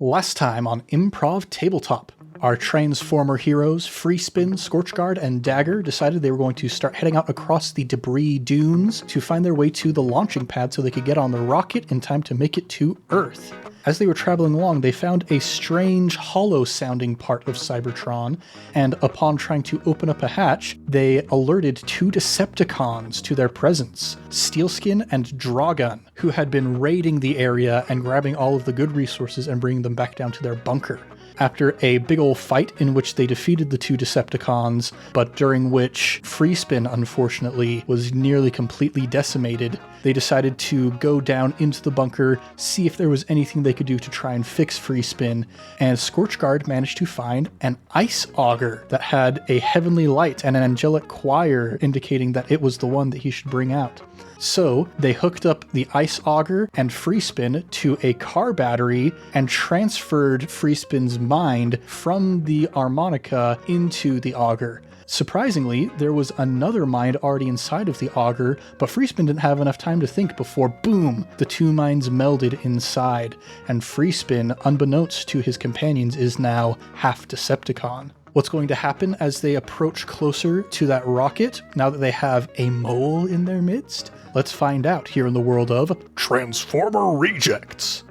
Last time on Improv Tabletop, our Transformer heroes, Freespin, Scorchguard, and Dagger decided they were going to start heading out across the debris dunes to find their way to the launching pad so they could get on the rocket in time to make it to Earth. As they were traveling along, they found a strange, hollow-sounding part of Cybertron, and upon trying to open up a hatch, they alerted two Decepticons to their presence, Steelskin and Drawgun, who had been raiding the area and grabbing all of the good resources and bringing them back down to their bunker. After a big ol' fight in which they defeated the two Decepticons, but during which Freespin, unfortunately, was nearly completely decimated, they decided to go down into the bunker, see if there was anything they could do to try and fix Freespin, and Scorchguard managed to find an ice auger that had a heavenly light and an angelic choir indicating that it was the one that he should bring out. So they hooked up the ice auger and Freespin to a car battery and transferred Freespin's mind from the harmonica into the auger. Surprisingly, there was another mind already inside of the auger, but Freespin didn't have enough time to think before, boom, the two minds melded inside, and Freespin, unbeknownst to his companions, is now half Decepticon. What's going to happen as they approach closer to that rocket, now that they have a mole in their midst? Let's find out here in the world of Transformer Rejects.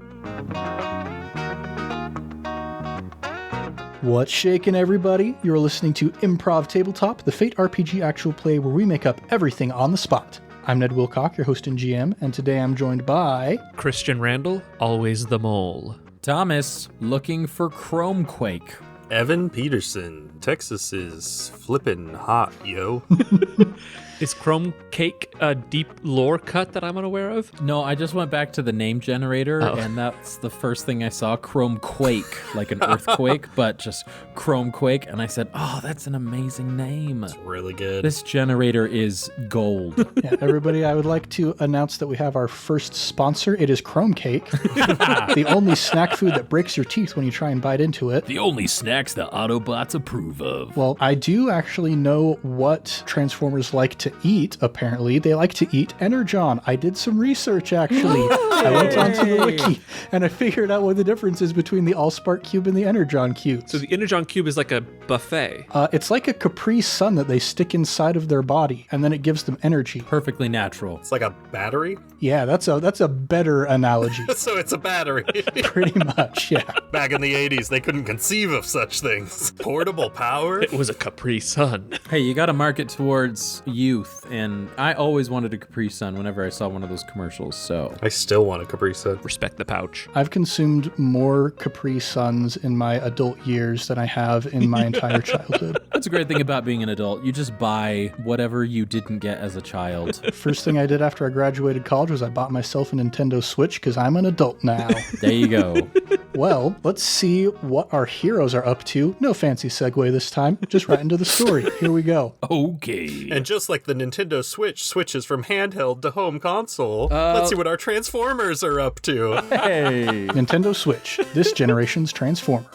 What's shaking, everybody? You're listening to Improv Tabletop, the Fate RPG actual play where we make up everything on the spot. I'm Ned Wilcock, your host and GM, and today I'm joined by... Christian Randall, always the mole. Thomas, looking for Chromequake. Evan Peterson, Texas is flippin' hot, yo. Is Chrome Cake a deep lore cut that I'm unaware of? No, I just went back to the name generator, and that's the first thing I saw, Chromequake, like an earthquake, but just Chromequake, and I said, oh, that's an amazing name. It's really good. This generator is gold. Yeah, everybody, I would like to announce that we have our first sponsor. It is Chrome Cake, the only snack food that breaks your teeth when you try and bite into it. The only snacks the Autobots approve of. Well, I do actually know what Transformers like to eat, apparently. They like to eat Energon. I did some research, actually. I went onto the wiki, and I figured out what the difference is between the Allspark Cube and the Energon Cube. So the Energon Cube is like a buffet. It's like a Capri Sun that they stick inside of their body, and then it gives them energy. Perfectly natural. It's like a battery? Yeah, that's a better analogy. So it's a battery. Pretty much, yeah. Back in the 80s, they couldn't conceive of such things. Portable power? It was a Capri Sun. Hey, you gotta market towards youth, and I always wanted a Capri Sun whenever I saw one of those commercials, so... I still want a Capri Sun. Respect the pouch. I've consumed more Capri Suns in my adult years than I have in my entire childhood. That's a great thing about being an adult. You just buy whatever you didn't get as a child. First thing I did after I graduated college was I bought myself a Nintendo Switch because I'm an adult now. There you go. Well, let's see what our heroes are up to. No fancy segue this time, just right into the story. Here we go. Okay. And just like the Nintendo Switch switches from handheld to home console, let's see what our Transformers are up to. Hey. Nintendo Switch, this generation's Transformer.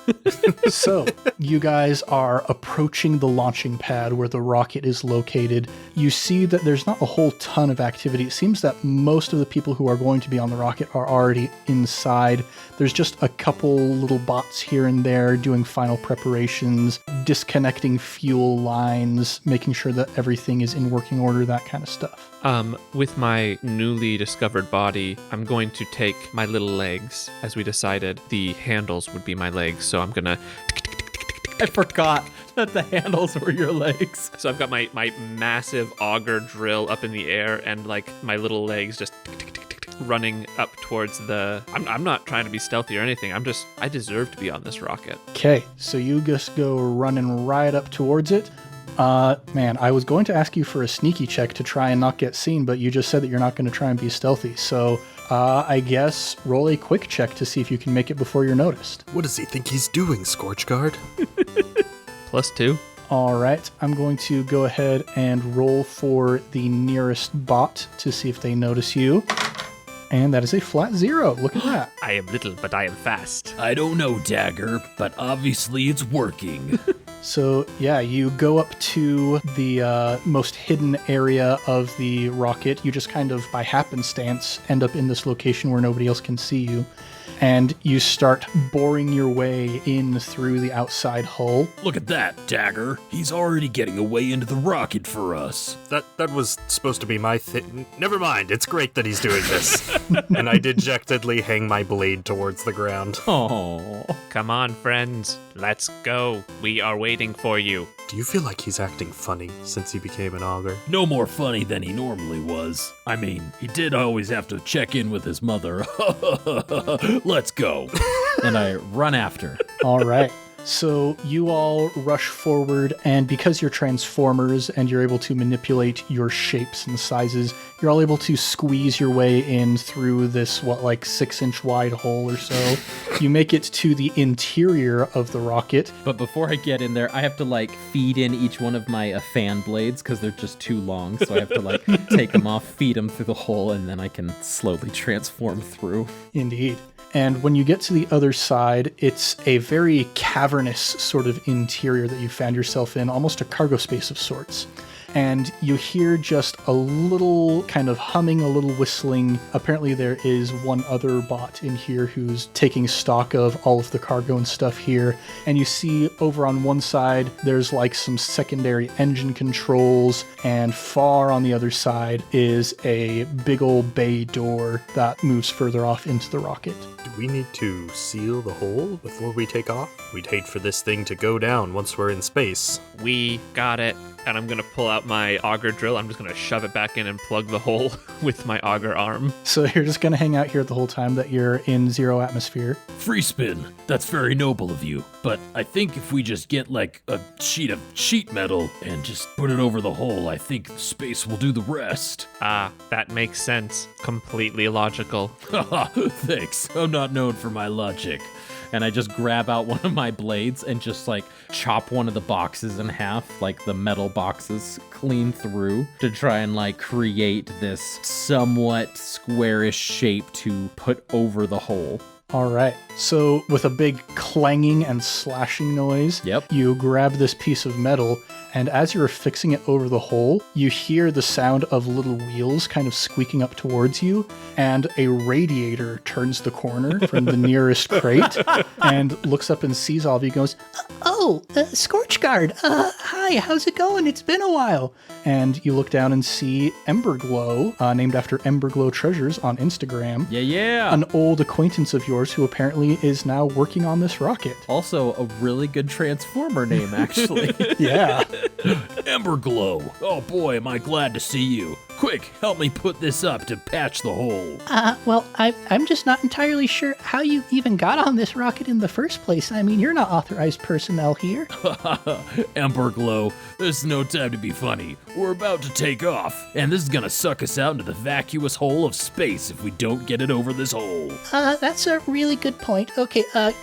So, you guys are approaching the launching pad where the rocket is located. You see that there's not a whole ton of activity. It seems that most of the people who are going to be on the rocket are already inside. There's just a couple little bots here and there doing final preparations, disconnecting fuel lines, making sure that everything is in working order, that kind of stuff. With my newly discovered body, I'm going to take my little legs. As we decided, the handles would be my legs, so I'm gonna... I forgot that the handles were your legs. So I've got my massive auger drill up in the air, and like my little legs just running up towards the... I'm not trying to be stealthy or anything. I deserve to be on this rocket. Okay, so you just go running right up towards it. Man, I was going to ask you for a sneaky check to try and not get seen, but you just said that you're not going to try and be stealthy. So, I guess roll a quick check to see if you can make it before you're noticed. What does he think he's doing, Scorchguard? +2. All right, I'm going to go ahead and roll for the nearest bot to see if they notice you. And that is a flat 0. Look at that. I am little, but I am fast. I don't know, Dagger, but obviously it's working. So, yeah, you go up to the most hidden area of the rocket. You just kind of, by happenstance, end up in this location where nobody else can see you. and you start boring your way in through the outside hull. Look at that, Dagger. He's already getting away into the rocket for us. That was supposed to be my thing. Never mind, it's great that he's doing this. And I dejectedly hang my blade towards the ground. Oh. Come on, friends. Let's go. We are waiting for you. Do you feel like he's acting funny since he became an augur? No more funny than he normally was. I mean, he did always have to check in with his mother. Let's go. And I run after. All right. So you all rush forward, and because you're transformers and you're able to manipulate your shapes and sizes, you're all able to squeeze your way in through this, 6-inch wide hole or so. You make it to the interior of the rocket. But before I get in there, I have to feed in each one of my fan blades because they're just too long. So I have to take them off, feed them through the hole, and then I can slowly transform through. Indeed. And when you get to the other side, it's a very cavernous sort of interior that you found yourself in, almost a cargo space of sorts. And you hear just a little kind of humming, a little whistling. Apparently there is one other bot in here who's taking stock of all of the cargo and stuff here. And you see over on one side, there's some secondary engine controls. And far on the other side is a big old bay door that moves further off into the rocket. Do we need to seal the hole before we take off? We'd hate for this thing to go down once we're in space. We got it. And I'm going to pull out my auger drill. I'm just going to shove it back in and plug the hole with my auger arm. So you're just going to hang out here the whole time that you're in zero atmosphere. Free spin. That's very noble of you. But I think if we just get a sheet of sheet metal and just put it over the hole, I think space will do the rest. Ah, that makes sense. Completely logical. Haha, thanks. I'm not known for my logic. And I just grab out one of my blades and just chop one of the boxes in half, the metal boxes, clean through to try and create this somewhat squarish shape to put over the hole. All right. So with a big clanging and slashing noise, you grab this piece of metal, and as you're fixing it over the hole, you hear the sound of little wheels kind of squeaking up towards you, and a radiator turns the corner from the nearest crate and looks up and sees all of you and goes, Scorchguard, hi, how's it going? It's been a while. And you look down and see Emberglow, named after Emberglow Treasures on Instagram. Yeah. An old acquaintance of yours who apparently is now working on this rocket. Also a really good Transformer name, actually. Yeah. Emberglow. Oh boy, am I glad to see you. Quick, help me put this up to patch the hole. Well, I'm just not entirely sure how you even got on this rocket in the first place. I mean, you're not authorized personnel here. Emberglow, there's no time to be funny. We're about to take off, and this is gonna suck us out into the vacuous hole of space if we don't get it over this hole. That's a really good point. Okay,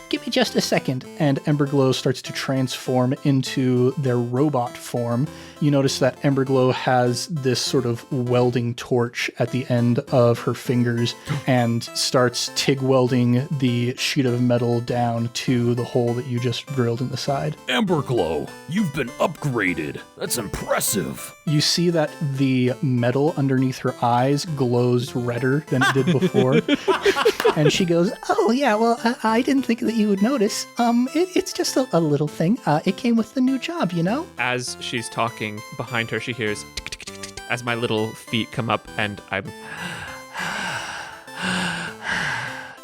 give me just a second. And Emberglow starts to transform into their robot form. You notice that Emberglow has this sort of welding torch at the end of her fingers and starts TIG welding the sheet of metal down to the hole that you just drilled in the side. Emberglow, you've been upgraded. That's impressive. You see that the metal underneath her eyes glows redder than it did before. And she goes, oh yeah, well, I didn't think that you would notice. It's just a little thing. It came with the new job, you know? As she's talking, behind her she hears tick, tick, tick, tick, tick, as my little feet come up, and I'm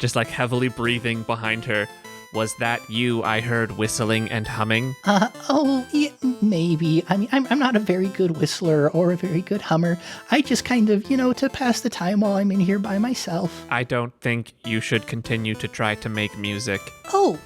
just heavily breathing behind her. Was that you I heard whistling and humming? Yeah, maybe. I mean, I'm not a very good whistler or a very good hummer. I just kind of, to pass the time while I'm in here by myself. I don't think you should continue to try to make music. Oh,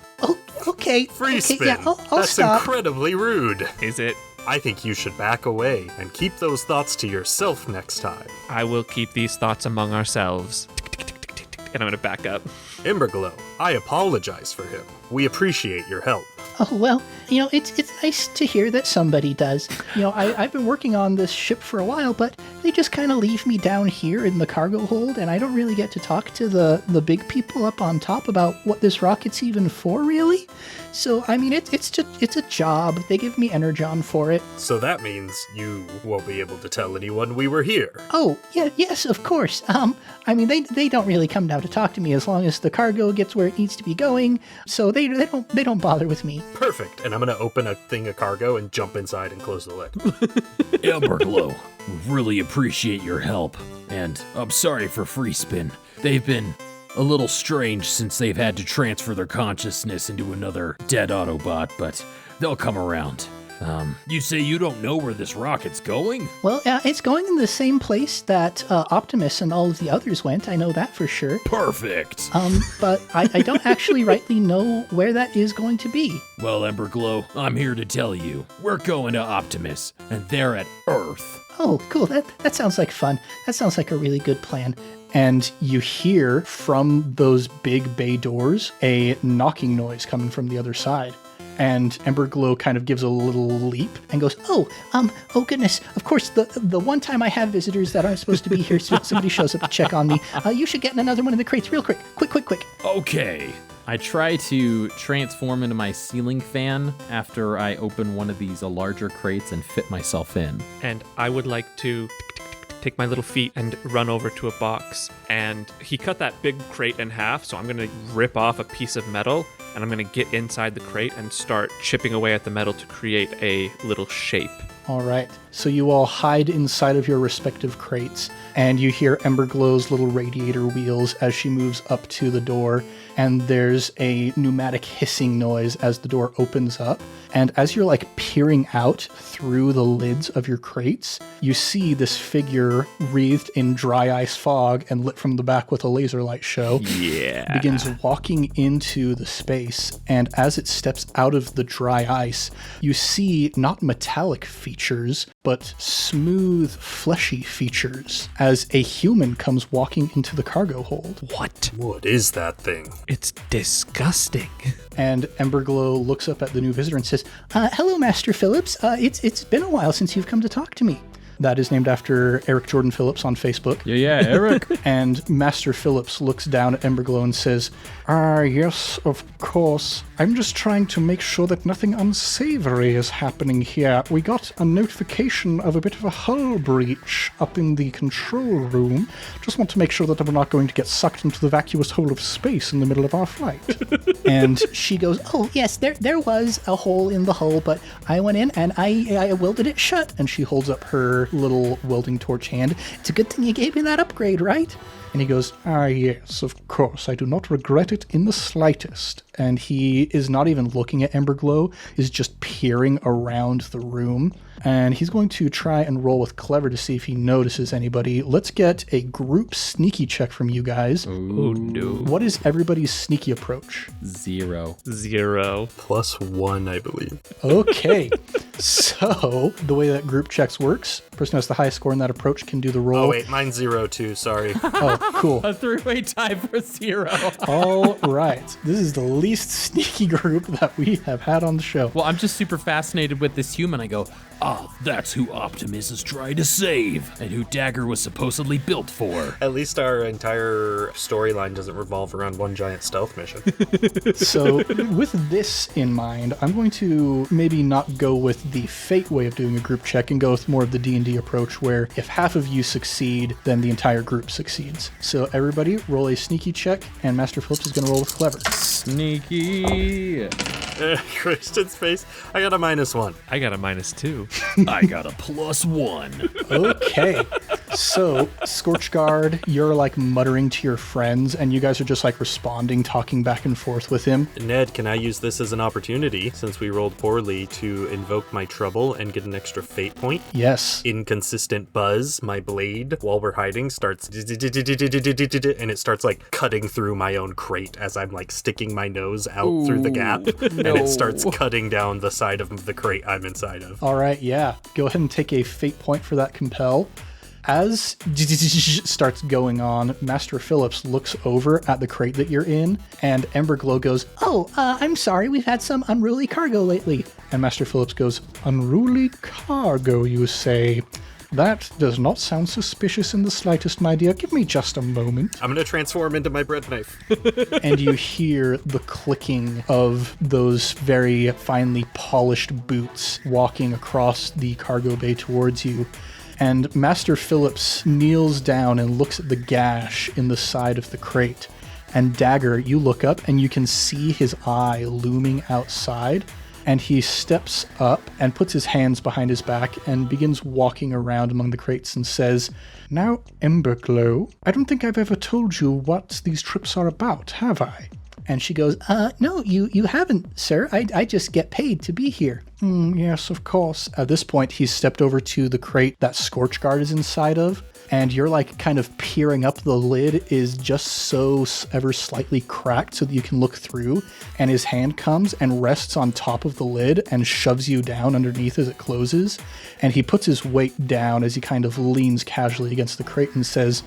okay. Free spin. Yeah, I'll That's stop. incredibly rude. Is it? I think you should back away and keep those thoughts to yourself next time. I will keep these thoughts among ourselves. Tick, tick, tick, tick, tick, tick. And I'm going to back up. Emberglow, I apologize for him. We appreciate your help. Oh, well, it's nice to hear that somebody does. I've been working on this ship for a while, but, they just kind of leave me down here in the cargo hold, and I don't really get to talk to the big people up on top about what this rocket's even for, really. So, I mean, it's a job. They give me energon for it. So that means you won't be able to tell anyone we were here. Oh, yeah, yes, of course. I mean, they don't really come down to talk to me as long as the cargo gets where it needs to be going. So they don't bother with me. Perfect. And I'm going to open a thing of cargo and jump inside and close the lid. Amberglow, we really appreciate your help. And I'm sorry for Free Spin. They've been a little strange since they've had to transfer their consciousness into another dead Autobot, but they'll come around. You say you don't know where this rocket's going? Well, it's going in the same place that Optimus and all of the others went. I know that for sure. Perfect. But I don't actually rightly know where that is going to be. Well, Emberglow, I'm here to tell you. We're going to Optimus, and they're at Earth. Oh, cool. That sounds like fun. That sounds like a really good plan. And you hear from those big bay doors a knocking noise coming from the other side. And Emberglow kind of gives a little leap and goes, oh goodness, of course, the one time I have visitors that aren't supposed to be here, somebody shows up to check on me. You should get another one of the crates real quick. Quick. Okay. I try to transform into my ceiling fan after I open one of these larger crates and fit myself in. And I would like to take my little feet and run over to a box. And he cut that big crate in half, so I'm going to rip off a piece of metal, and I'm going to get inside the crate and start chipping away at the metal to create a little shape. All right, so you all hide inside of your respective crates, and you hear Emberglow's little radiator wheels as she moves up to the door, and there's a pneumatic hissing noise as the door opens up. And as you're like peering out through the lids of your crates, you see this figure wreathed in dry ice fog and lit from the back with a laser light show. Yeah. Begins walking into the space, and as it steps out of the dry ice, you see not metallic features, but smooth, fleshy features as a human comes walking into the cargo hold. What is that thing? It's disgusting. And Emberglow looks up at the new visitor and says, Hello, Master Phillips. It's been a while since you've come to talk to me. That is named after Eric Jordan Phillips on Facebook. Yeah, Eric. And Master Phillips looks down at Emberglow and says, yes, of course. I'm just trying to make sure that nothing unsavory is happening here. We got a notification of a bit of a hull breach up in the control room. Just want to make sure that we're not going to get sucked into the vacuous hole of space in the middle of our flight. And she goes, oh, yes, there was a hole in the hull, but I went in and I welded it shut. And she holds up her little welding torch hand. It's a good thing you gave me that upgrade, right? And he goes, yes, of course. I do not regret it in the slightest. And he is not even looking at Emberglow, is just peering around the room. And he's going to try and roll with Clever to see if he notices anybody. Let's get a group sneaky check from you guys. Oh, no. What is everybody's sneaky approach? 0. +1, I believe. Okay. So the way that group checks works, person who has the highest score in that approach can do the roll. Oh, wait, mine's 0 too, sorry. Oh, cool. A 3-way tie for 0. All right. This is the least sneaky group that we have had on the show. Well, I'm just super fascinated with this human. I go, That's who Optimus is trying to save, and who Dagger was supposedly built for. At least our entire storyline doesn't revolve around one giant stealth mission. So with this in mind, I'm going to maybe not go with the Fate way of doing a group check and go with more of the D&D approach where if half of you succeed, then the entire group succeeds. So everybody roll a sneaky check, and Master Phillips is going to roll with Clever. sneaky. Christian's face. I got a -1. I got a -2. I got a +1. Okay. So, Scorchguard, you're like muttering to your friends, and you guys are just like responding, talking back and forth with him. Ned, can I use this as an opportunity, since we rolled poorly, to invoke my trouble and get an extra fate point? Yes. Inconsistent buzz, my blade, while we're hiding, starts and it starts like cutting through my own crate as I'm like sticking my nose out through the gap, and it starts cutting down the side of the crate I'm inside of. All right, yeah. Go ahead and take a fate point for that compel. As starts going on, Master Phillips looks over at the crate that you're in, and Emberglow goes, I'm sorry, we've had some unruly cargo lately. and Master Phillips goes, unruly cargo, you say? That does not sound suspicious in the slightest, my dear. Give me just a moment. I'm gonna transform into my bread knife. And you hear the clicking of those very finely polished boots walking across the cargo bay towards you. And Master Phillips kneels down and looks at the gash in the side of the crate. And Dagger, you look up and you can see his eye looming outside. And he steps up and puts his hands behind his back and begins walking around among the crates and says, "Now, Emberglow, I don't think I've ever told you what these trips are about, have I?" And she goes, "No, you haven't, sir. I just get paid to be here." Yes, of course." At this point, he's stepped over to the crate that Scorchguard is inside of. And you're like kind of peering up. The lid is just so ever slightly cracked so that you can look through. And his hand comes and rests on top of the lid and shoves you down underneath as it closes. And he puts his weight down as he kind of leans casually against the crate and says,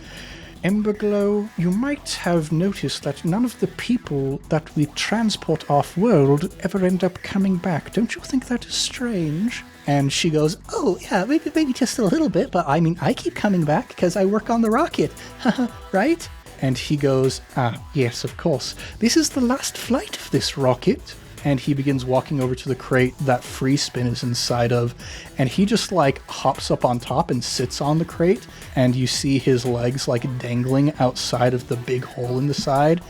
"Emberglow, you might have noticed that none of the people that we transport off-world ever end up coming back. Don't you think that is strange?" And she goes, "Oh, yeah, maybe just a little bit, but I mean, I keep coming back because I work on the rocket, right?" And he goes, "Yes, of course. This is the last flight of this rocket." And he begins walking over to the crate that Free Spin is inside of, and he just like hops up on top and sits on the crate, and you see his legs like dangling outside of the big hole in the side.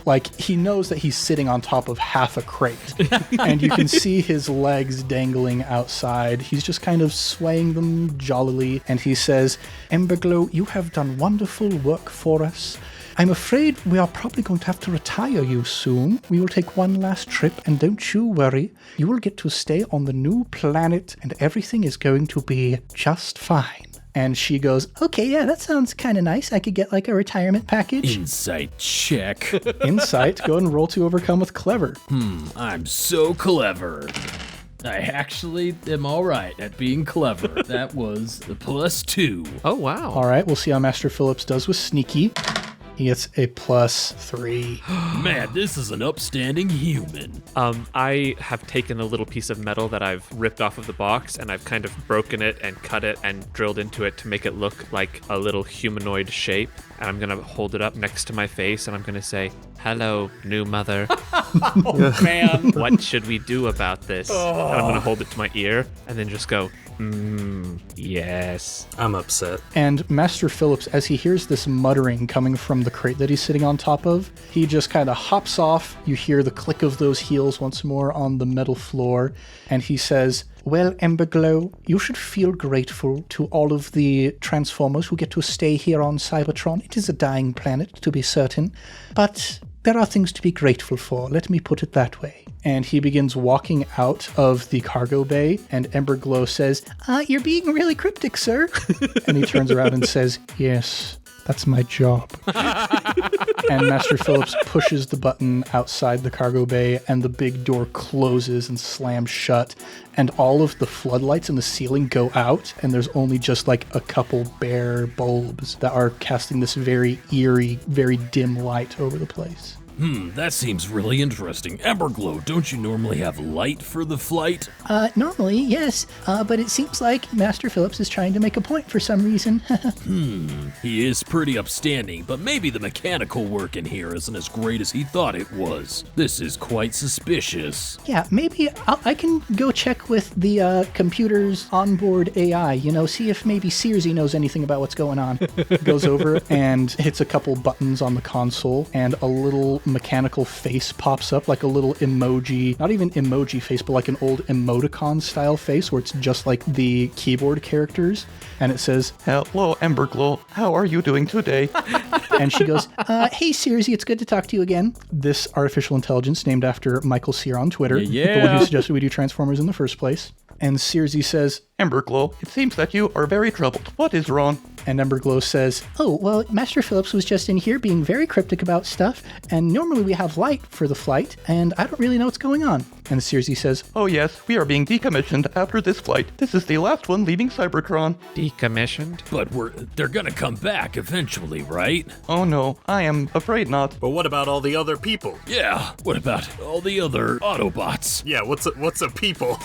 Like, he knows that he's sitting on top of half a crate, and you can see his legs dangling outside. He's just kind of swaying them jollily, and he says, "Emberglow, you have done wonderful work for us. I'm afraid we are probably going to have to retire you soon. We will take one last trip, and don't you worry. You will get to stay on the new planet, and everything is going to be just fine." And she goes, "Okay, yeah, that sounds kind of nice. I could get like a retirement package." Insight check. Insight, go and roll to overcome with clever. I'm so clever. I actually am all right at being clever. That was the +2. Oh, wow. All right, we'll see how Master Phillips does with sneaky. He gets a +3. Man, this is an upstanding human. I have taken a little piece of metal that I've ripped off of the box, and I've kind of broken it and cut it and drilled into it to make it look like a little humanoid shape. And I'm going to hold it up next to my face, and I'm going to say, "Hello, new mother." Oh, man. What should we do about this? And I'm going to hold it to my ear and then just go, yes. I'm upset. And Master Phillips, as he hears this muttering coming from the crate that he's sitting on top of, he just kind of hops off. You hear the click of those heels once more on the metal floor, and he says, "Well, Emberglow, you should feel grateful to all of the Transformers who get to stay here on Cybertron. It is a dying planet, to be certain, but there are things to be grateful for, let me put it that way." And he begins walking out of the cargo bay, and Emberglow says, "You're being really cryptic, sir." And he turns around and says, "Yes, that's my job." And Master Phillips pushes the button outside the cargo bay, and the big door closes and slams shut, and all of the floodlights in the ceiling go out, and there's only just like a couple bare bulbs that are casting this very eerie, very dim light over the place. That seems really interesting. Emberglow, don't you normally have light for the flight? Normally, yes, but it seems like Master Phillips is trying to make a point for some reason. He is pretty upstanding, but maybe the mechanical work in here isn't as great as he thought it was. This is quite suspicious. Yeah, maybe I can go check with the computer's onboard AI, see if maybe Searsy knows anything about what's going on. Goes over and hits a couple buttons on the console, and a little mechanical face pops up, like a little emoji, not even emoji face, but like an old emoticon style face where it's just like the keyboard characters, and it says, "Hello, Emberglow. How are you doing today?" And she goes, "Hey, Searsy, it's good to talk to you again." This artificial intelligence named after Michael Sear on Twitter, Yeah. the one who suggested we do Transformers in the first place. And Searsy says, "Emberglow, it seems that you are very troubled. What is wrong?" and Emberglow says, "Oh, well, Master Phillips was just in here being very cryptic about stuff, and normally we have light for the flight, and I don't really know what's going on." And Circe says, Oh yes, we are being decommissioned after this flight. This is the last one leaving Cybertron. Decommissioned? But they're gonna come back eventually, right? Oh no, I am afraid not. But what about all the other people? Yeah, what about all the other Autobots? Yeah, what's a people?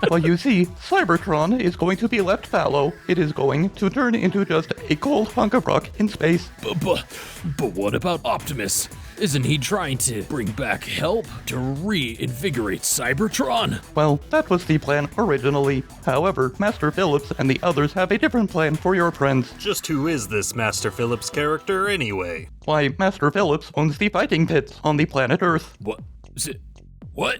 Well, you see, Cybertron is going to be left fallow. It is going to turn into just a cold hunk of rock in space. But what about Optimus? Isn't he trying to bring back help to reinvigorate Cybertron? Well, that was the plan originally. However, Master Phillips and the others have a different plan for your friends. Just who is this Master Phillips character anyway? Why, Master Phillips owns the fighting pits on the planet Earth. What? Is it? What?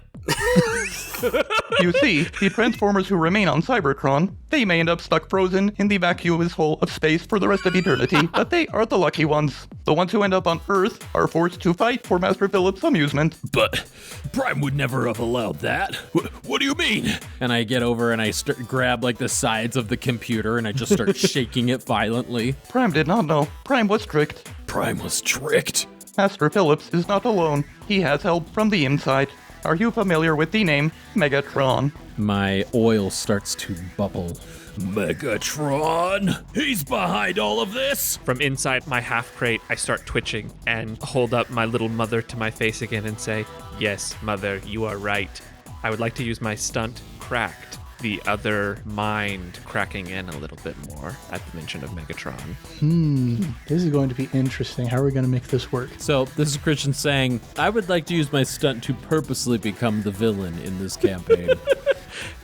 You see, the Transformers who remain on Cybertron, they may end up stuck frozen in the vacuous hole of space for the rest of eternity, but they are the lucky ones. The ones who end up on Earth are forced to fight for Master Phillips' amusement. But Prime would never have allowed that. What do you mean? And I get over and I grab like the sides of the computer and I just start shaking it violently. Prime did not know. Prime was tricked. Prime was tricked. Master Phillips is not alone. He has help from the inside. Are you familiar with the name Megatron? My oil starts to bubble. Megatron? He's behind all of this? From inside my half crate, I start twitching and hold up my little mother to my face again and say, "Yes, mother, you are right. I would like to use my stunt, Cracked. The other mind cracking in a little bit more at the mention of Megatron." this is going to be interesting. How are we going to make this work? So this is Christian saying, I would like to use my stunt to purposely become the villain in this campaign.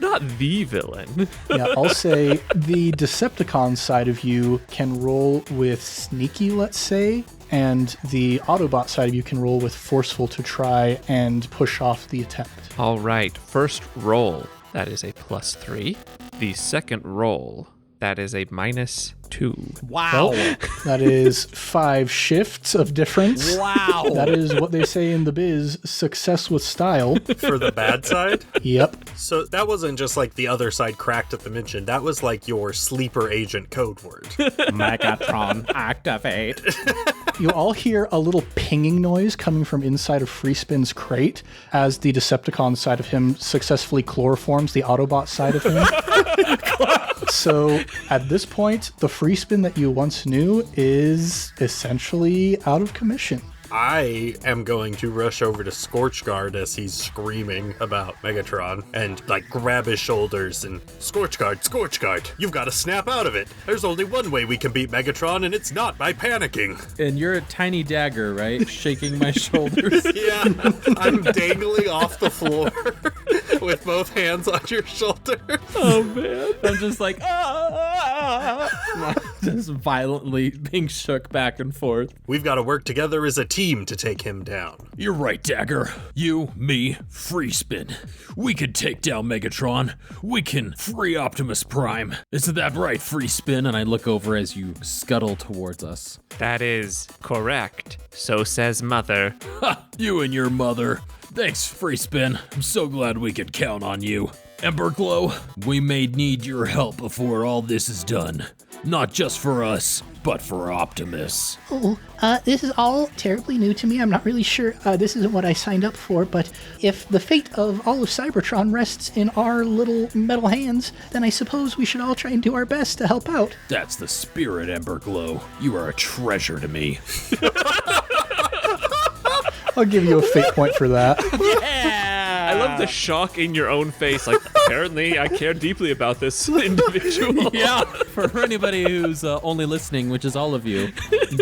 Not the villain. Yeah, I'll say the Decepticon side of you can roll with sneaky, let's say, and the Autobot side of you can roll with forceful to try and push off the attempt. All right, first roll. That is a +3. The second roll, that is a -2. Wow. Well, that is 5 shifts of difference. Wow. That is what they say in the biz, success with style. For the bad side? Yep. So that wasn't just like the other side cracked at the mention. That was like your sleeper agent code word. Megatron, activate. You all hear a little pinging noise coming from inside of Freespin's crate as the Decepticon side of him successfully chloroforms the Autobot side of him. So at this point, the Freespin that you once knew is essentially out of commission. I am going to rush over to Scorchguard as he's screaming about Megatron and like grab his shoulders and Scorchguard, you've got to snap out of it. There's only one way we can beat Megatron and it's not by panicking. And you're a tiny dagger, right? Shaking my shoulders. Yeah, I'm dangling off the floor with both hands on your shoulder. Oh man. I'm just like, just violently being shook back and forth. We've got to work together as a team to take him down. You're right, Dagger. You, me, Freespin. We can take down Megatron. We can free Optimus Prime. Isn't that right, Freespin? And I look over as you scuttle towards us. That is correct. So says mother. Ha! You and your mother. Thanks, Freespin. I'm so glad we could count on you. Emberglow, we may need your help before all this is done. Not just for us, but for Optimus. Oh, this is all terribly new to me. I'm not really sure this isn't what I signed up for, but if the fate of all of Cybertron rests in our little metal hands, then I suppose we should all try and do our best to help out. That's the spirit, Emberglow. You are a treasure to me. I'll give you a fate point for that. I love the shock in your own face. Like, apparently I care deeply about this individual. Yeah, for anybody who's only listening, which is all of you,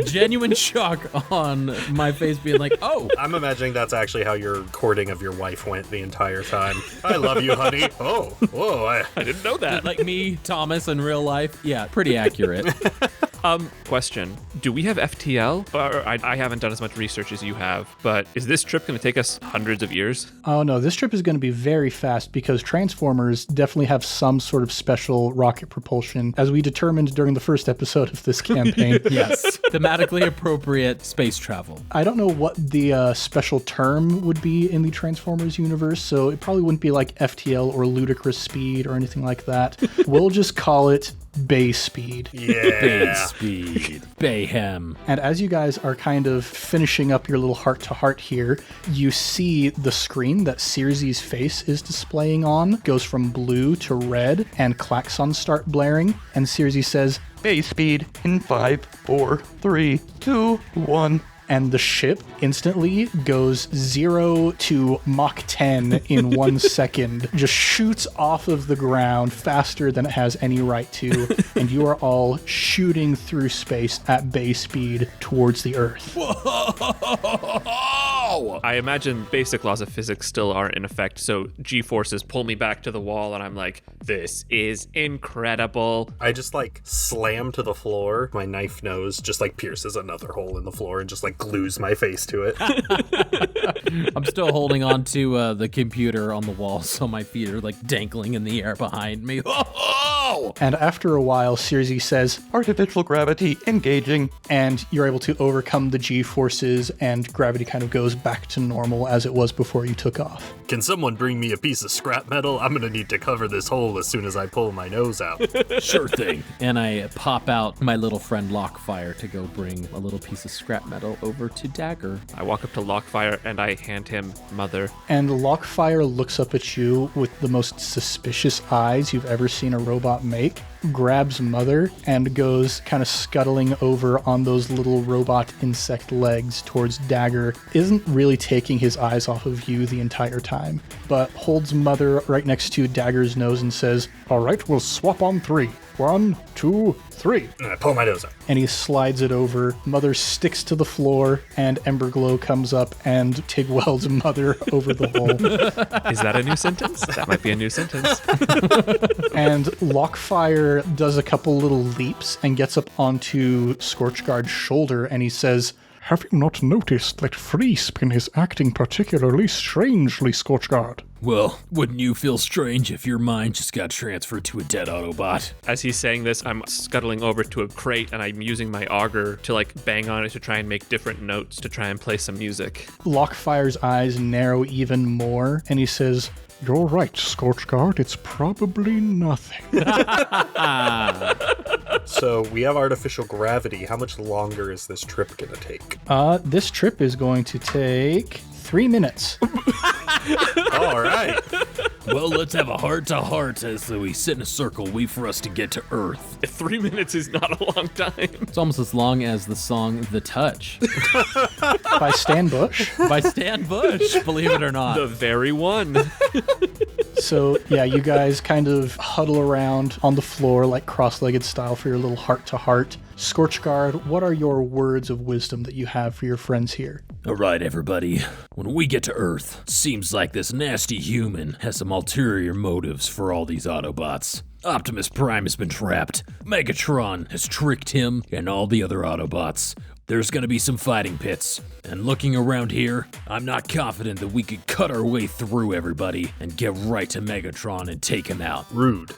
genuine shock on my face being like, oh. I'm imagining that's actually how your courting of your wife went the entire time. I love you, honey. Oh, whoa, I didn't know that. Like me, Thomas, in real life. Yeah, pretty accurate. Question. Do we have FTL? Or I haven't done as much research as you have, but is this trip going to take us hundreds of years? Oh no, this trip is going to be very fast because Transformers definitely have some sort of special rocket propulsion, as we determined during the first episode of this campaign. Yes, thematically appropriate space travel. I don't know what the special term would be in the Transformers universe, so it probably wouldn't be like FTL or ludicrous speed or anything like that. We'll just call it bay speed. Yeah. Bay speed. Bayhem. And as you guys are kind of finishing up your little heart-to-heart here, you see the screen that Circe's face is displaying on goes from blue to red, and klaxons start blaring, and Circe says, Base speed in 5, 4, 3, 2, 1. and the ship instantly goes 0 to Mach 10 in 1 second, just shoots off of the ground faster than it has any right to, and you are all shooting through space at bay speed towards the Earth. I imagine basic laws of physics still aren't in effect, so G-forces pull me back to the wall, and I'm like, this is incredible. I just like slam to the floor. My knife nose just like pierces another hole in the floor and just like glues my face to it. I'm still holding on to the computer on the wall, so my feet are like dangling in the air behind me. And after a while, Circe says, Artificial gravity engaging. and you're able to overcome the G-forces, and gravity kind of goes back to normal as it was before you took off. Can someone bring me a piece of scrap metal? I'm gonna need to cover this hole as soon as I pull my nose out. Sure thing. And I pop out my little friend Lockfire to go bring a little piece of scrap metal over to Dagger. I walk up to Lockfire and I hand him Mother. And Lockfire looks up at you with the most suspicious eyes you've ever seen a robot make, grabs Mother, and goes kind of scuttling over on those little robot insect legs towards Dagger. Isn't really taking his eyes off of you the entire time, but holds Mother right next to Dagger's nose and says, "All right, we'll swap on 3. 1, 2, 3. And I pull my nose out. And he slides it over. Mother sticks to the floor, and Emberglow comes up and TIG welds Mother over the hole. Is that a new sentence? That might be a new sentence. And Lockfire does a couple little leaps and gets up onto Scorchguard's shoulder, and he says, "Have you not noticed that Freespin is acting particularly strangely, Scorchguard?" Well, wouldn't you feel strange if your mind just got transferred to a dead Autobot? As he's saying this, I'm scuttling over to a crate and I'm using my auger to like bang on it to try and make different notes to try and play some music. Lockfire's eyes narrow even more, and he says, "You're right, Scorchguard. It's probably nothing." So we have artificial gravity. How much longer is this trip gonna take? This trip is going to take 3 minutes. All right. Well, let's have a heart-to-heart as we sit in a circle, wait for us to get to Earth. 3 minutes is not a long time. It's almost as long as the song The Touch By Stan Bush. by Stan Bush, believe it or not. The very one. So, yeah, you guys kind of huddle around on the floor like cross-legged style for your little heart-to-heart. Scorchguard, what are your words of wisdom that you have for your friends here? All right, everybody. When we get to Earth, seems like this nasty human has some ulterior motives for all these Autobots. Optimus Prime has been trapped. Megatron has tricked him and all the other Autobots. There's gonna be some fighting pits. And looking around here, I'm not confident that we could cut our way through everybody and get right to Megatron and take him out. Rude.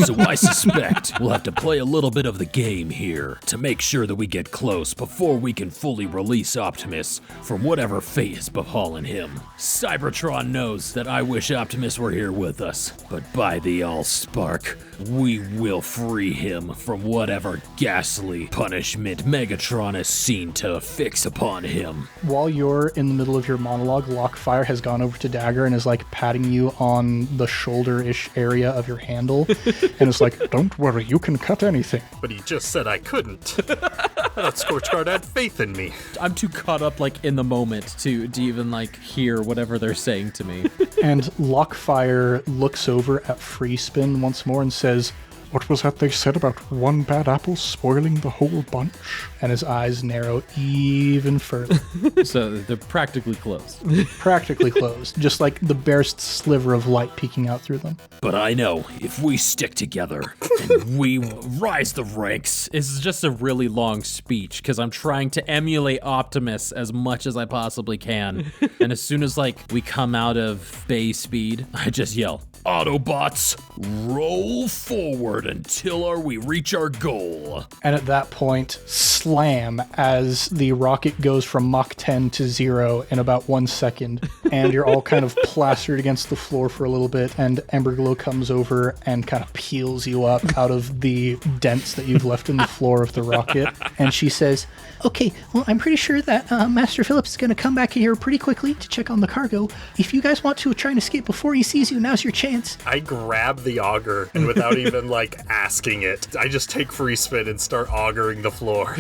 So I suspect we'll have to play a little bit of the game here to make sure that we get close before we can fully release Optimus from whatever fate has befallen him. Cybertron knows that I wish Optimus were here with us, but by the Allspark, we will free him from whatever ghastly punishment Megatron has seen to affix upon him. While you're in the middle of your monologue, Lockfire has gone over to Dagger and is like patting you on the shoulder-ish area of your handle and is like, "Don't worry, you can cut anything." But he just said I couldn't. I thought Scorchguard had faith in me. I'm too caught up like in the moment to even like hear whatever they're saying to me. And Lockfire looks over at Freespin once more and says, "What was that they said about one bad apple spoiling the whole bunch?" And his eyes narrow even further. So they're practically closed. Practically closed, just like the barest sliver of light peeking out through them. But I know if we stick together and we rise the ranks, This is just a really long speech because I'm trying to emulate Optimus as much as I possibly can. And as soon as like we come out of bay speed, I just yell, Autobots, roll forward until we reach our goal. And at that point, slam as the rocket goes from Mach 10 to 0 in about 1 second. And you're all kind of plastered against the floor for a little bit. And Emberglow comes over and kind of peels you up out of the dents that you've left in the floor of the rocket. And she says, Okay, well, I'm pretty sure that Master Phillips is going to come back here pretty quickly to check on the cargo. If you guys want to try and escape before he sees you, now's your chance. I grab the auger, and without even, asking it, I just take free spin and start augering the floor.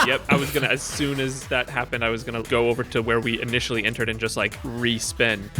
Yep, I was gonna, as soon as that happened, I was gonna go over to where we initially entered and just, re-spin.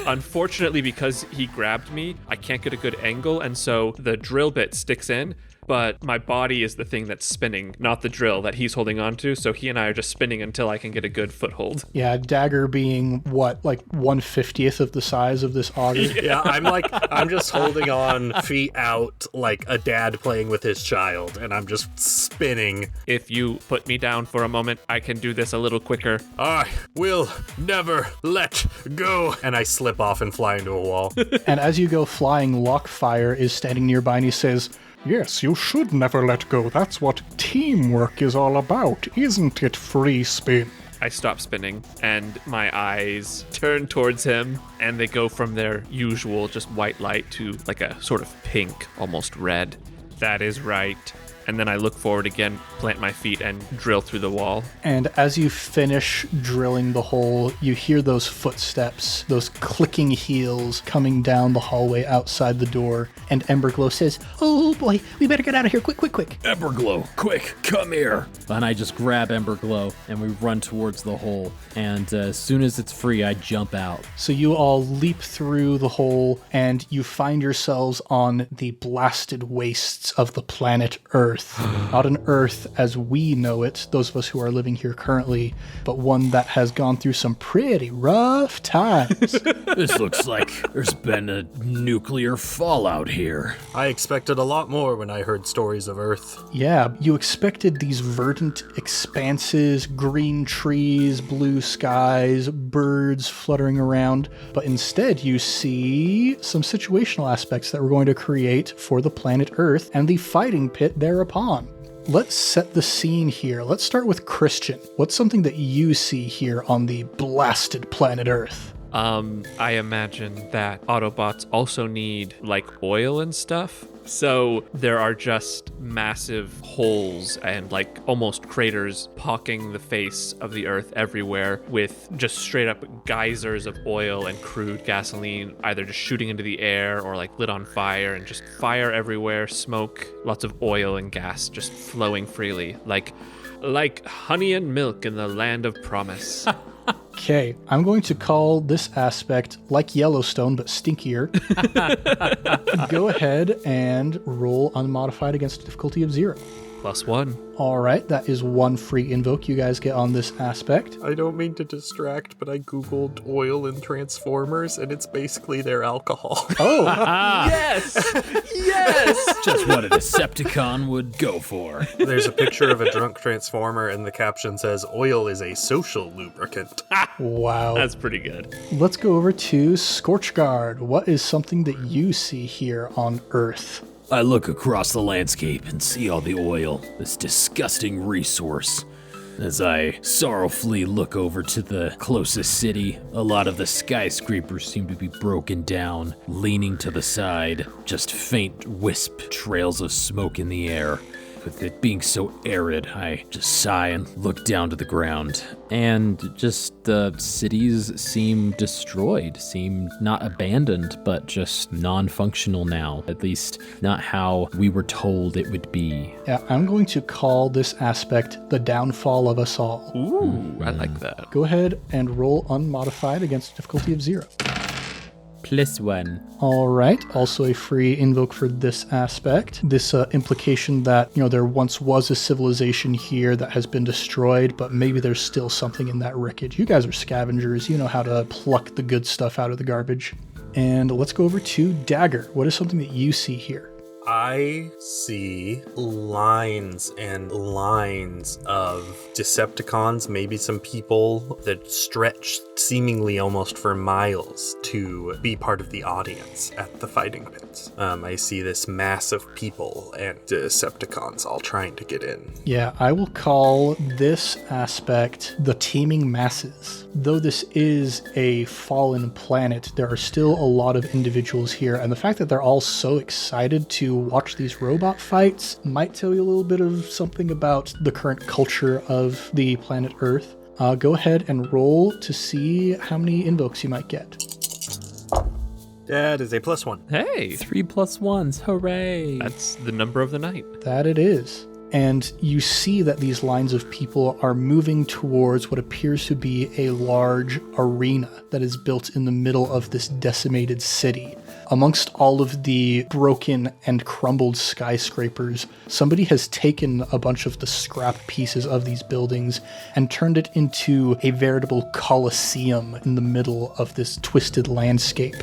Unfortunately, because he grabbed me, I can't get a good angle, and so the drill bit sticks in, but my body is the thing that's spinning, not the drill that he's holding on to, so he and I are just spinning until I can get a good foothold. yeah, dagger being, 1/50th of the size of this auger? Yeah, I'm just holding on, feet out, like a dad playing with his child, and I'm just spinning. If you put me down for a moment, I can do this a little quicker. I will never let go. And I slip off and fly into a wall. And as you go flying, Lockfire is standing nearby and he says, "Yes, you should never let go. That's what teamwork is all about, isn't it, Free Spin?" I stop spinning, and my eyes turn towards him, and they go from their usual just white light to a sort of pink, almost red. That is right. And then I look forward again, plant my feet, and drill through the wall. And as you finish drilling the hole, you hear those footsteps, those clicking heels coming down the hallway outside the door. And Emberglow says, Oh boy, we better get out of here quick. Emberglow, quick, come here. And I just grab Emberglow and we run towards the hole. And as soon as it's free, I jump out. So you all leap through the hole and you find yourselves on the blasted wastes of the planet Earth. Not an Earth as we know it, those of us who are living here currently, but one that has gone through some pretty rough times. This looks like there's been a nuclear fallout here. I expected a lot more when I heard stories of Earth. Yeah, you expected these verdant expanses, green trees, blue skies, birds fluttering around, but instead you see some situational aspects that we're going to create for the planet Earth and the fighting pit thereupon. Let's set the scene here. Let's start with Christian. What's something that you see here on the blasted planet Earth? I imagine that Autobots also need oil and stuff. So there are just massive holes and almost craters pocking the face of the Earth everywhere, with just straight up geysers of oil and crude gasoline either just shooting into the air or lit on fire, and just fire everywhere, smoke, lots of oil and gas just flowing freely like honey and milk in the land of promise. Okay, I'm going to call this aspect like Yellowstone, but stinkier. Go ahead and roll unmodified against a difficulty of 0. +1. All right, that is 1 free invoke you guys get on this aspect. I don't mean to distract, but I googled oil and Transformers, and it's basically their alcohol. Oh, Yes! Yes! Just what a Decepticon would go for. There's a picture of a drunk Transformer, and the caption says, "Oil is a social lubricant." wow. That's pretty good. Let's go over to Scorchguard. What is something that you see here on Earth? I look across the landscape and see all the oil, this disgusting resource. As I sorrowfully look over to the closest city, a lot of the skyscrapers seem to be broken down, leaning to the side, just faint wisp trails of smoke in the air. With it being so arid, I just sigh and look down to the ground. And just the cities seem destroyed, seem not abandoned, but just non-functional now. At least not how we were told it would be. Yeah, I'm going to call this aspect the downfall of us all. Ooh, I like that. Go ahead and roll unmodified against a difficulty of 0. +1. All right, also a free invoke for this aspect. This implication that, there once was a civilization here that has been destroyed, but maybe there's still something in that wreckage. You guys are scavengers. You know how to pluck the good stuff out of the garbage. And let's go over to Dagger. What is something that you see here? I see lines and lines of Decepticons, maybe some people that stretch seemingly almost for miles to be part of the audience at the fighting pits. I see this mass of people and Decepticons all trying to get in. Yeah, I will call this aspect the teeming masses. Though this is a fallen planet, there are still a lot of individuals here, and the fact that they're all so excited to watch these robot fights might tell you a little bit of something about the current culture of the planet Earth. Go ahead and roll to see how many invokes you might get. That is a +1. Hey, 3 + 1s, hooray! that's the number of the night. That it is. And you see that these lines of people are moving towards what appears to be a large arena that is built in the middle of this decimated city. Amongst all of the broken and crumbled skyscrapers, somebody has taken a bunch of the scrap pieces of these buildings and turned it into a veritable coliseum in the middle of this twisted landscape.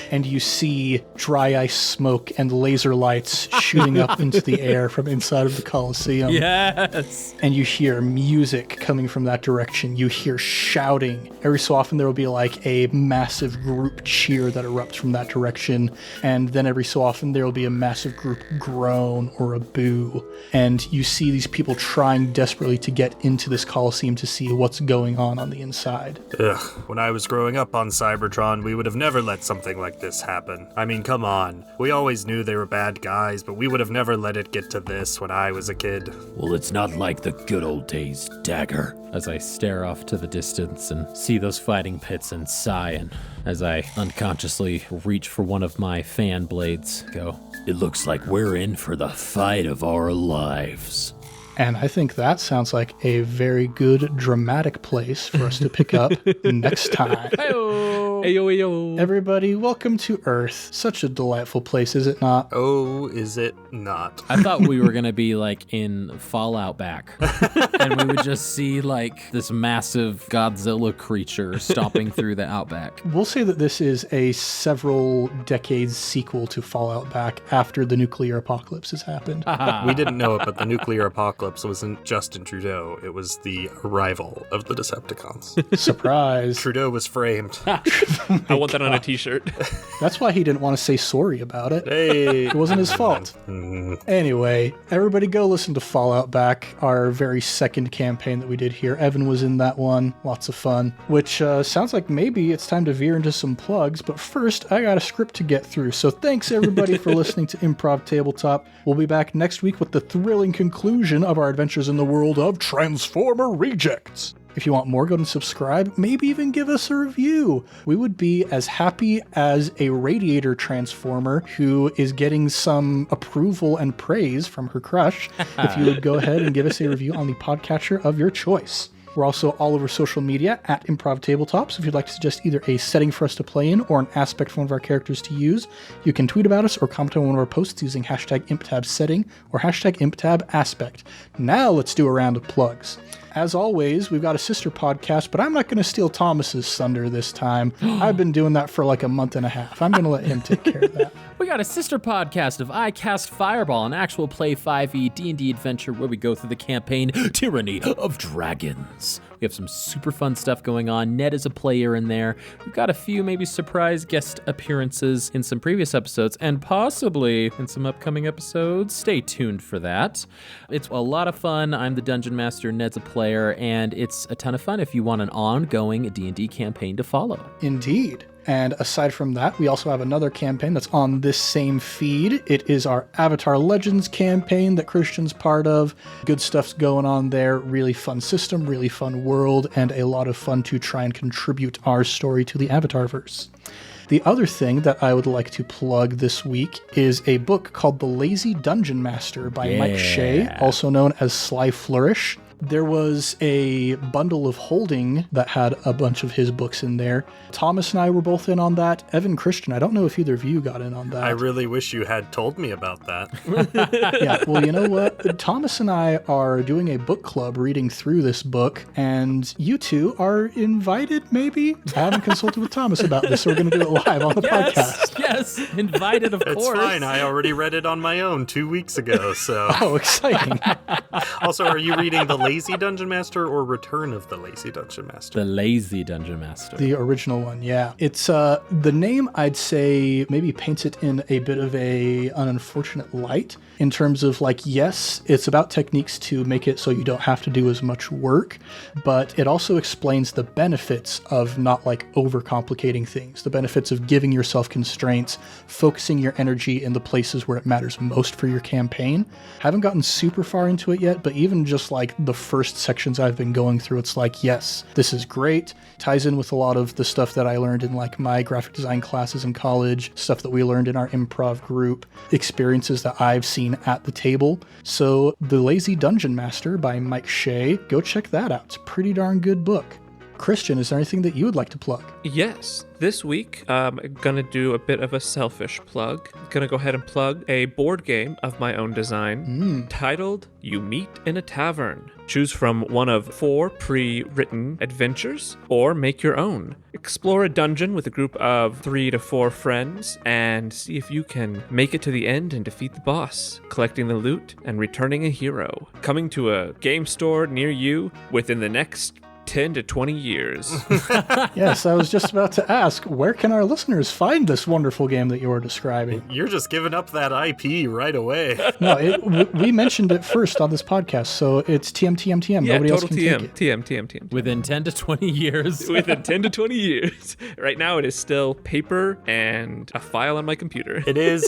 And you see dry ice smoke and laser lights shooting up into the air from inside of the coliseum. Yes! And you hear music coming from that direction. You hear shouting. Every so often there will be like a massive group cheer that erupts from that direction. And then every so often there will be a massive group groan or a boo. And you see these people trying desperately to get into this coliseum to see what's going on the inside. Ugh, when I was growing up on Cybertron, we would have never let something like this happen. I mean, come on. We always knew they were bad guys, but we would have never let it get to this when I was a kid. Well, it's not like the good old days, Dagger. As I stare off to the distance and see those fighting pits and sigh, and as I unconsciously reach for one of my fan blades, go, It looks like we're in for the fight of our lives. And I think that sounds like a very good dramatic place for us to pick up next time. Ayo. Everybody, welcome to Earth. Such a delightful place, is it not? Oh, is it not? I thought we were gonna be like in Fallout back, and we would just see like this massive Godzilla creature stomping through the outback. We'll say that this is a several decades sequel to Fallout back after the nuclear apocalypse has happened. We didn't know it, but the nuclear apocalypse wasn't Justin Trudeau. It was the arrival of the Decepticons. Surprise. Trudeau was framed. I want that on a t-shirt. That's why he didn't want to say sorry about it. Hey. It wasn't his fault. Anyway, everybody go listen to Fallout back, our very second campaign that we did here. Evan was in that one. Lots of fun. Which sounds like maybe it's time to veer into some plugs, but first I got a script to get through. So thanks everybody for listening to Improv Tabletop. We'll be back next week with the thrilling conclusion of our adventures in the world of Transformer Rejects. If you want more, go and subscribe, maybe even give us a review. We would be as happy as a radiator transformer who is getting some approval and praise from her crush if you would go ahead and give us a review on the podcatcher of your choice. We're also all over social media at Improv Tabletop, so if you'd like to suggest either a setting for us to play in or an aspect for one of our characters to use, you can tweet about us or comment on one of our posts using hashtag ImpTabSetting or hashtag ImpTabAspect. Now let's do a round of plugs. As always, we've got a sister podcast, but I'm not going to steal Thomas's thunder this time. I've been doing that for like a month and a half. I'm going to let him take care of that. We got a sister podcast of I Cast Fireball, an actual play 5e D&D adventure where we go through the campaign Tyranny of Dragons. We have some super fun stuff going on. Ned is a player in there. We've got a few maybe surprise guest appearances in some previous episodes and possibly in some upcoming episodes. Stay tuned for that. It's a lot of fun. I'm the Dungeon Master, Ned's a player, and it's a ton of fun if you want an ongoing D&D campaign to follow. Indeed. And aside from that, we also have another campaign that's on this same feed. It is our Avatar Legends campaign that Christian's part of. Good stuff's going on there. Really fun system, really fun world, and a lot of fun to try and contribute our story to the Avatarverse. The other thing that I would like to plug this week is a book called The Lazy Dungeon Master by Mike Shea, also known as Sly Flourish. there was a bundle of holding that had a bunch of his books in there. Thomas and I were both in on that. Evan, Christian, I don't know if either of you got in on that. I really wish you had told me about that. Yeah, well, you know what? Thomas and I are doing a book club reading through this book, and you two are invited, maybe? I haven't consulted with Thomas about this, so we're going to do it live on the podcast. Yes, invited, of It's course. fine. I already read it on my own 2 weeks ago, so. Oh, exciting. Also, are you reading The Lazy Dungeon Master or Return of the Lazy Dungeon Master? The Lazy Dungeon Master. The original one, yeah. It's, the name, I'd say, maybe paints it in a bit of an unfortunate light in terms of, like, yes, it's about techniques to make it so you don't have to do as much work, but it also explains the benefits of not, like, overcomplicating things, the benefits of giving yourself constraints, focusing your energy in the places where it matters most for your campaign. Haven't gotten super far into it yet, but even just, like, the first sections I've been going through, it's like, yes, this is great. Ties in with a lot of the stuff that I learned in, like, my graphic design classes in college, stuff that we learned in our improv group, experiences that I've seen at the table. So The Lazy Dungeon Master by Mike Shea, go check that out. It's a pretty darn good book. Christian, is there anything that you would like to plug? Yes. This week, I'm going to do a bit of a selfish plug. I'm going to go ahead and plug a board game of my own design titled You Meet in a Tavern. Choose from one of 4 pre-written adventures or make your own. Explore a dungeon with a group of 3 to 4 friends and see if you can make it to the end and defeat the boss, collecting the loot and returning a hero. Coming to a game store near you within the next 10 to 20 years. Yes, I was just about to ask, where can our listeners find this wonderful game that you're describing? You're just giving up that IP right away. No, we mentioned it first on this podcast, so it's TM. Yeah, Nobody else total can take it. TM. Within 10 to 20 years. Within 10 to 20 years. Right now, it is still paper and a file on my computer. It is,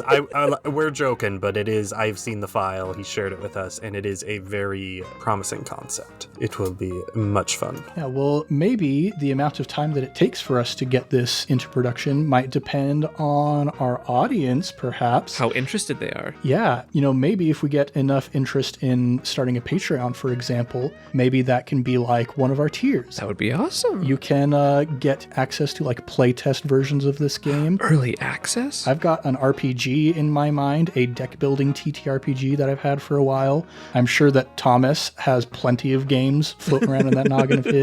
we're joking, but it is, I've seen the file, he shared it with us, and it is a very promising concept. It will be much fun. Yeah, well, maybe the amount of time that it takes for us to get this into production might depend on our audience, perhaps. How interested they are. Yeah, maybe if we get enough interest in starting a Patreon, for example, maybe that can be like one of our tiers. That would be awesome. You can get access to like playtest versions of this game. Early access? I've got an RPG in my mind, a deck building TTRPG that I've had for a while. I'm sure that Thomas has plenty of games floating around in that noggin of his.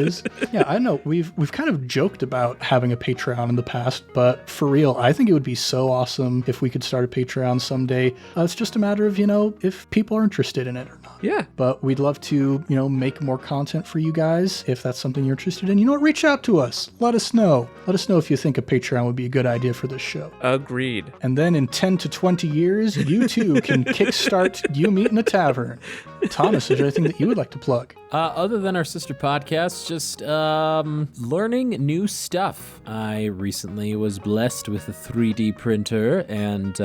Yeah, I know we've kind of joked about having a Patreon in the past, but for real, I think it would be so awesome if we could start a Patreon someday. It's just a matter of, if people are interested in it or not. Yeah. But we'd love to, make more content for you guys. If that's something you're interested in, reach out to us. Let us know. Let us know if you think a Patreon would be a good idea for this show. Agreed. And then in 10 to 20 years, you too can kickstart You Meet in a Tavern. Thomas, is there anything that you would like to plug? Other than our sister podcast, just learning new stuff. I recently was blessed with a 3D printer and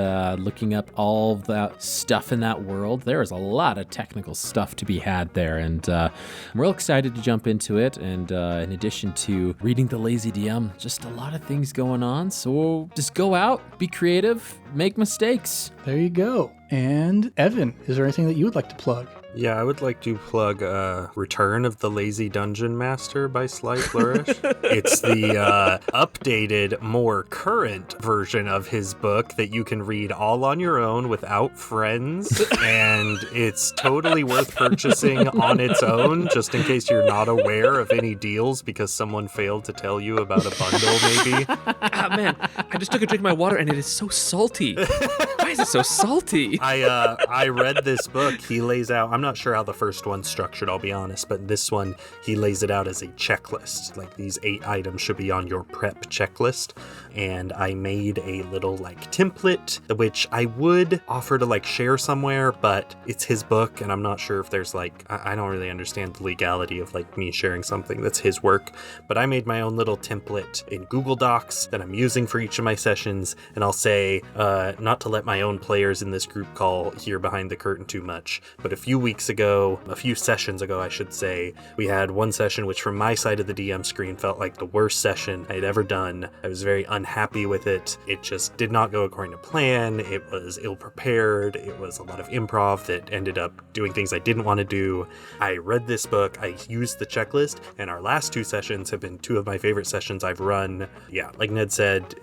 looking up all that stuff in that world. There is a lot of technical stuff to be had there, and I'm real excited to jump into it. And in addition to reading The Lazy DM, just a lot of things going on. So just go out, be creative, make mistakes. There you go. And Evan, is there anything that you would like to plug? Yeah, I would like to plug Return of the Lazy Dungeon Master by Sly Flourish. It's the updated, more current version of his book that you can read all on your own without friends, and it's totally worth purchasing on its own, just in case you're not aware of any deals because someone failed to tell you about a bundle, maybe. Ah, man, I just took a drink of my water and it is so salty. Why is it so salty? I read this book. He lays out, I'm not sure how the first one's structured, I'll be honest, but this one, he lays it out as a checklist. Like, these 8 items should be on your prep checklist. And I made a little, like, template, which I would offer to, like, share somewhere, but it's his book, and I'm not sure if there's, like, I don't really understand the legality of, like, me sharing something that's his work. But I made my own little template in Google Docs that I'm using for each of my sessions, and I'll say, not to let my own players in this group call here behind the curtain too much, but a few weeks a few sessions ago, I should say, we had one session which from my side of the DM screen felt like the worst session I had ever done. I was very unhappy with it. It just did not go according to plan. It was ill-prepared. It was a lot of improv that ended up doing things I didn't want to do. I read this book, I used the checklist, and our last 2 sessions have been 2 of my favorite sessions I've run. Yeah, like Ned said,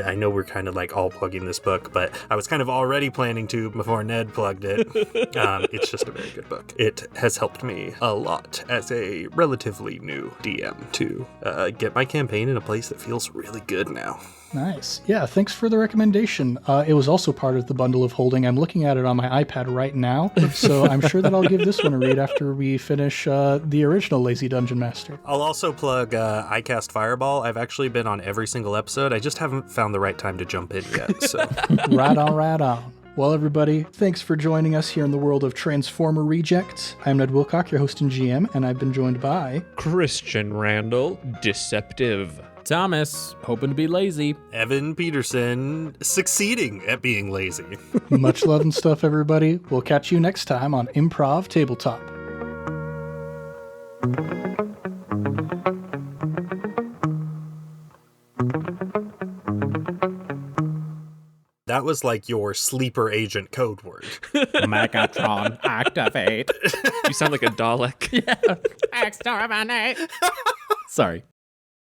I know we're kind of like all plugging this book, but I was kind of already planning to before Ned plugged it. It's just a very good book. It has helped me a lot as a relatively new DM to get my campaign in a place that feels really good now. Nice. Yeah, thanks for the recommendation. It was also part of the bundle of holding. I'm looking at it on my iPad right now, so I'm sure that I'll give this one a read after we finish the original Lazy Dungeon Master. I'll also plug I Cast Fireball. I've actually been on every single episode. I just haven't found the right time to jump in yet. So Right on. Well, everybody, thanks for joining us here in the world of Transformer Reject. I'm Ned Wilcock, your host and GM, and I've been joined by... Christian Randall, Deceptive. Thomas, hoping to be lazy. Evan Peterson, succeeding at being lazy. Much love and stuff, everybody. We'll catch you next time on Improv Tabletop. That was like your sleeper agent code word. Megatron, activate. You sound like a Dalek. Yeah. Exterminate. Sorry.